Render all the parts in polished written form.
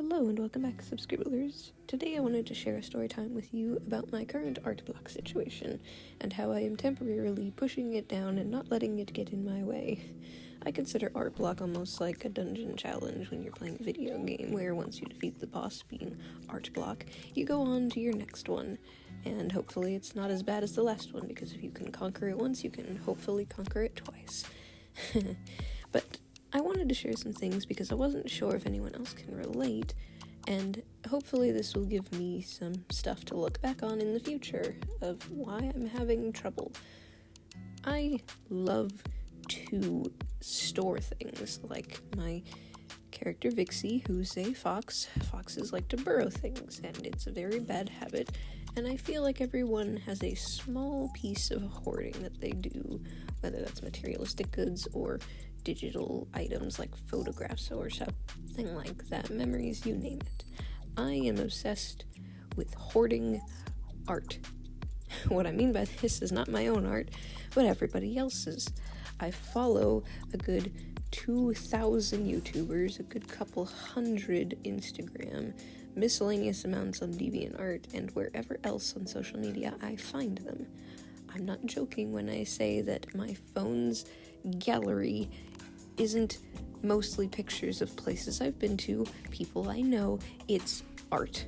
Hello, and welcome back, subscribers. Today I wanted to share a story time with you about my current art block situation, and how I am temporarily pushing it down and not letting it get in my way. I consider art block almost like a dungeon challenge when you're playing a video game, where once you defeat the boss being art block, you go on to your next one, and hopefully it's not as bad as the last one, because if you can conquer it once, you can hopefully conquer it twice. But I wanted to share some things because I wasn't sure if anyone else can relate, and hopefully this will give me some stuff to look back on in the future of why I'm having trouble. I love to store things, like my character Vixie, who's a fox. Foxes like to burrow things, and it's a very bad habit, and I feel like everyone has a small piece of hoarding that they do, whether that's materialistic goods or digital items like photographs or something like that, memories, you name it. I am obsessed with hoarding art. What I mean by this is not my own art, but everybody else's. I follow a good 2,000 YouTubers, a good couple hundred Instagram, miscellaneous amounts on DeviantArt, and wherever else on social media I find them. I'm not joking when I say that my phone's gallery isn't mostly pictures of places I've been to, people I know, it's art.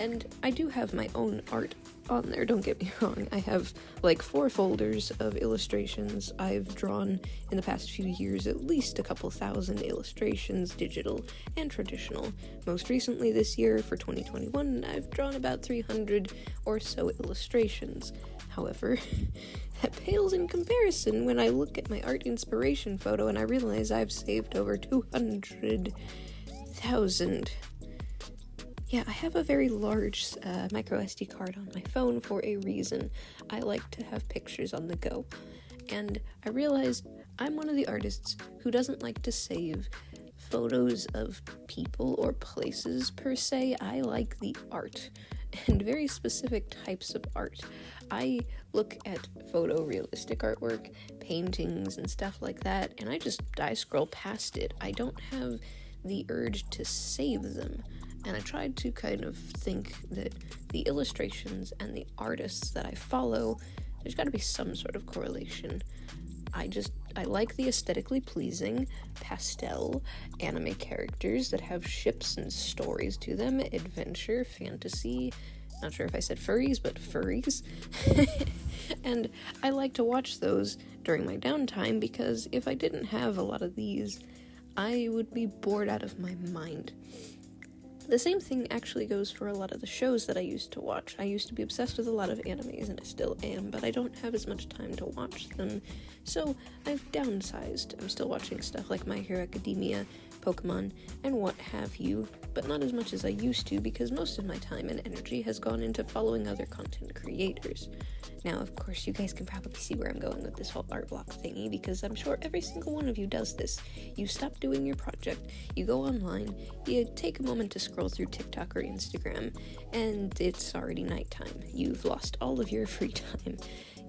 And I do have my own art on there, don't get me wrong. I have like 4 folders of illustrations I've drawn in the past few years, at least a couple thousand illustrations, digital and traditional. Most recently this year, for 2021, I've drawn about 300 or so illustrations. However, that pales in comparison when I look at my art inspiration photo and I realize I've saved over 200,000. Yeah, I have a very large micro SD card on my phone for a reason. I like to have pictures on the go. And I realized I'm one of the artists who doesn't like to save photos of people or places per se. I like the art, and very specific types of art. I look at photorealistic artwork, paintings, and stuff like that, and I scroll past it. I don't have the urge to save them. And I tried to kind of think that the illustrations and the artists that I follow, there's got to be some sort of correlation. I like the aesthetically pleasing pastel anime characters that have ships and stories to them, adventure, fantasy, not sure if I said furries, but furries. And I like to watch those during my downtime, because if I didn't have a lot of these, I would be bored out of my mind. The same thing actually goes for a lot of the shows that I used to watch. I used to be obsessed with a lot of animes, and I still am, but I don't have as much time to watch them, so I've downsized. I'm still watching stuff like My Hero Academia, Pokemon, and what have you, but not as much as I used to, because most of my time and energy has gone into following other content creators. Now, of course, you guys can probably see where I'm going with this whole art block thingy, because I'm sure every single one of you does this. You stop doing your project, you go online, you take a moment to scroll through TikTok or Instagram, and it's already nighttime. You've lost all of your free time.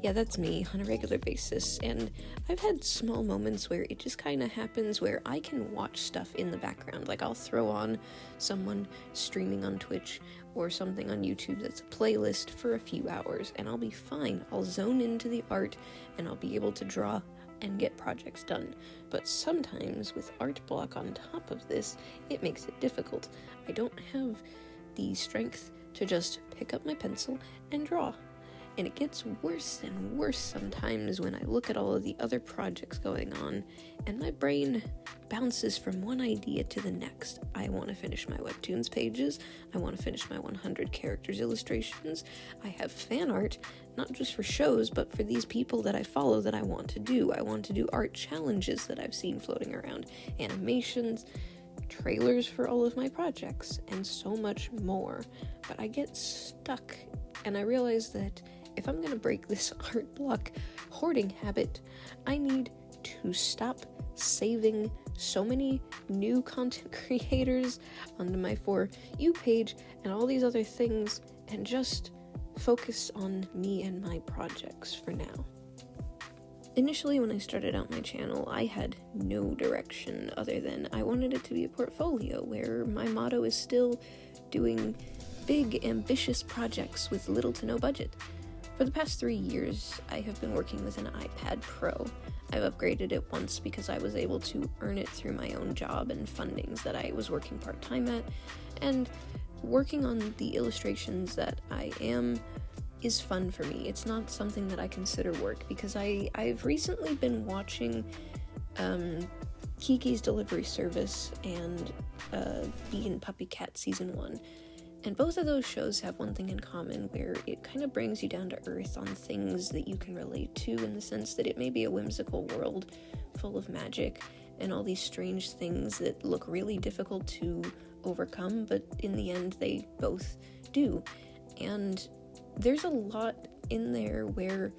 Yeah, that's me on a regular basis, and I've had small moments where it just kind of happens where I can watch stuff in the background. Like, I'll throw on someone streaming on Twitch or something on YouTube that's a playlist for a few hours, and I'll be fine. I'll zone into the art, and I'll be able to draw and get projects done. But sometimes, with art block on top of this, it makes it difficult. I don't have the strength to just pick up my pencil and draw. And it gets worse and worse sometimes when I look at all of the other projects going on, and my brain bounces from one idea to the next. I want to finish my webtoons pages, I want to finish my 100 characters illustrations, I have fan art, not just for shows, but for these people that I follow that I want to do. I want to do art challenges that I've seen floating around, animations, trailers for all of my projects, and so much more. But I get stuck, and I realize that if I'm going to break this art block hoarding habit, I need to stop saving so many new content creators onto my For You page and all these other things, and just focus on me and my projects for now. Initially, when I started out my channel, I had no direction other than I wanted it to be a portfolio where my motto is still doing big, ambitious projects with little to no budget. For the past 3 years, I have been working with an iPad Pro. I've upgraded it once because I was able to earn it through my own job and fundings that I was working part-time at, and working on the illustrations that I am is fun for me. It's not something that I consider work because I've recently been watching Kiki's Delivery Service and Bee and Puppy Cat Season 1. And both of those shows have one thing in common where it kind of brings you down to earth on things that you can relate to, in the sense that it may be a whimsical world full of magic and all these strange things that look really difficult to overcome, but in the end they both do. And there's a lot in there where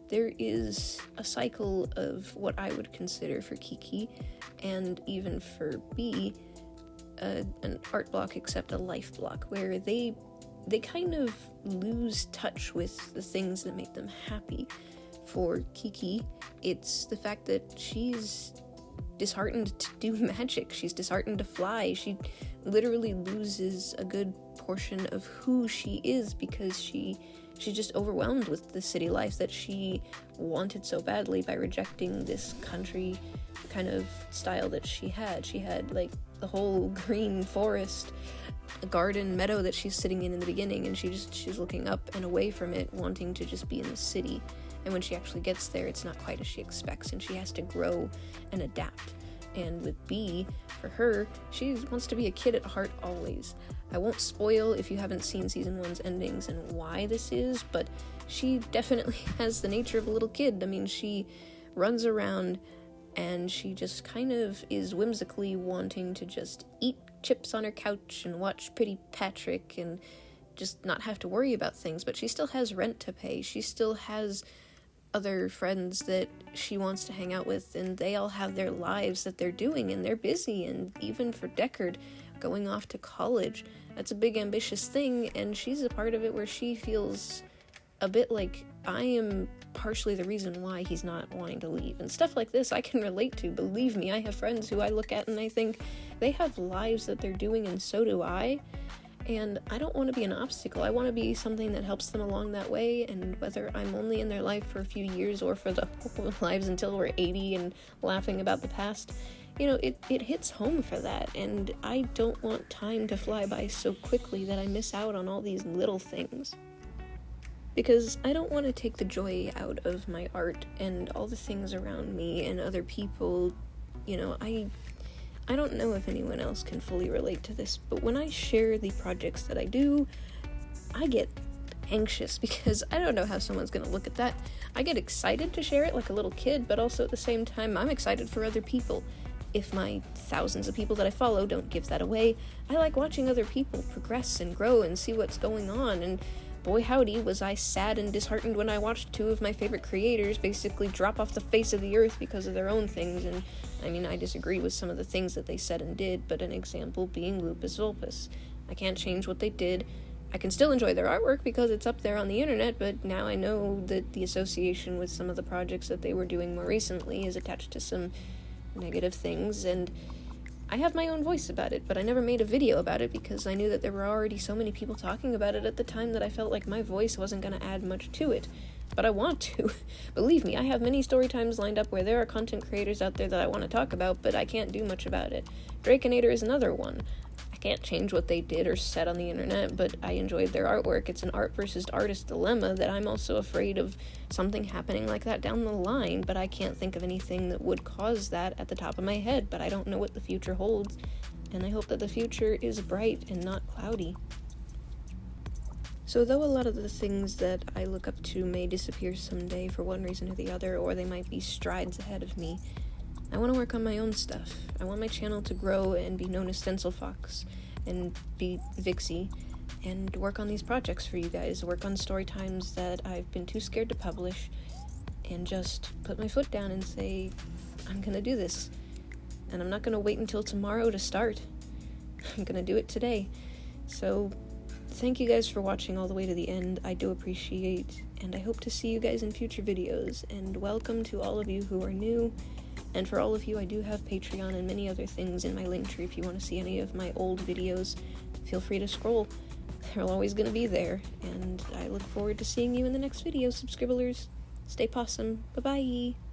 there is a cycle of what I would consider for Kiki, and even for Bee, an art block except a life block, where they kind of lose touch with the things that make them happy. For Kiki, it's the fact that she's disheartened to do magic. She's disheartened to fly. She literally loses a good portion of who she is because she's just overwhelmed with the city life that she wanted so badly by rejecting this country kind of style that she had. She had like the whole green forest, a garden meadow that she's sitting in the beginning, and she's looking up and away from it, wanting to just be in the city. And when she actually gets there, it's not quite as she expects, and she has to grow and adapt. And with Bee, for her, she wants to be a kid at heart always. I won't spoil if you haven't seen season 1's endings and why this is, but she definitely has the nature of a little kid. I mean, she runs around and she just kind of is whimsically wanting to just eat chips on her couch and watch Pretty Patrick and just not have to worry about things, but she still has rent to pay. She still has other friends that she wants to hang out with, and they all have their lives that they're doing, and they're busy. And even for Deckard, going off to college, that's a big ambitious thing, and she's a part of it where she feels a bit like I am partially the reason why he's not wanting to leave. And stuff like this I can relate to. Believe me, I have friends who I look at and I think they have lives that they're doing, and so do I. And I don't want to be an obstacle. I want to be something that helps them along that way, and whether I'm only in their life for a few years or for the whole lives until we're 80 and laughing about the past, it hits home for that. And I don't want time to fly by so quickly that I miss out on all these little things. Because I don't want to take the joy out of my art and all the things around me and other people. I don't know if anyone else can fully relate to this, but when I share the projects that I do, I get anxious because I don't know how someone's going to look at that. I get excited to share it like a little kid, but also at the same time, I'm excited for other people. If my thousands of people that I follow don't give that away, I like watching other people progress and grow and see what's going on. And boy howdy, was I sad and disheartened when I watched 2 of my favorite creators basically drop off the face of the earth because of their own things. And I mean, I disagree with some of the things that they said and did, but an example being Lupus Vulpus. I can't change what they did. I can still enjoy their artwork because it's up there on the internet, but now I know that the association with some of the projects that they were doing more recently is attached to some negative things, and I have my own voice about it, but I never made a video about it because I knew that there were already so many people talking about it at the time that I felt like my voice wasn't going to add much to it. But I want to. Believe me, I have many story times lined up where there are content creators out there that I want to talk about, but I can't do much about it. Draconator is another one. I can't change what they did or said on the internet, but I enjoyed their artwork. It's an art versus artist dilemma that I'm also afraid of something happening like that down the line, but I can't think of anything that would cause that at the top of my head, but I don't know what the future holds, and I hope that the future is bright and not cloudy. So though a lot of the things that I look up to may disappear someday for one reason or the other, or they might be strides ahead of me, I want to work on my own stuff. I want my channel to grow and be known as Stencil Fox, and be Vixie, and work on these projects for you guys, work on story times that I've been too scared to publish, and just put my foot down and say, I'm gonna do this. And I'm not gonna wait until tomorrow to start. I'm gonna do it today. So thank you guys for watching all the way to the end. I do appreciate, and I hope to see you guys in future videos, and welcome to all of you who are new. And for all of you, I do have Patreon and many other things in my link tree. If you want to see any of my old videos, feel free to scroll. They're always going to be there. And I look forward to seeing you in the next video, subscribblers. Stay possum. Bye-bye.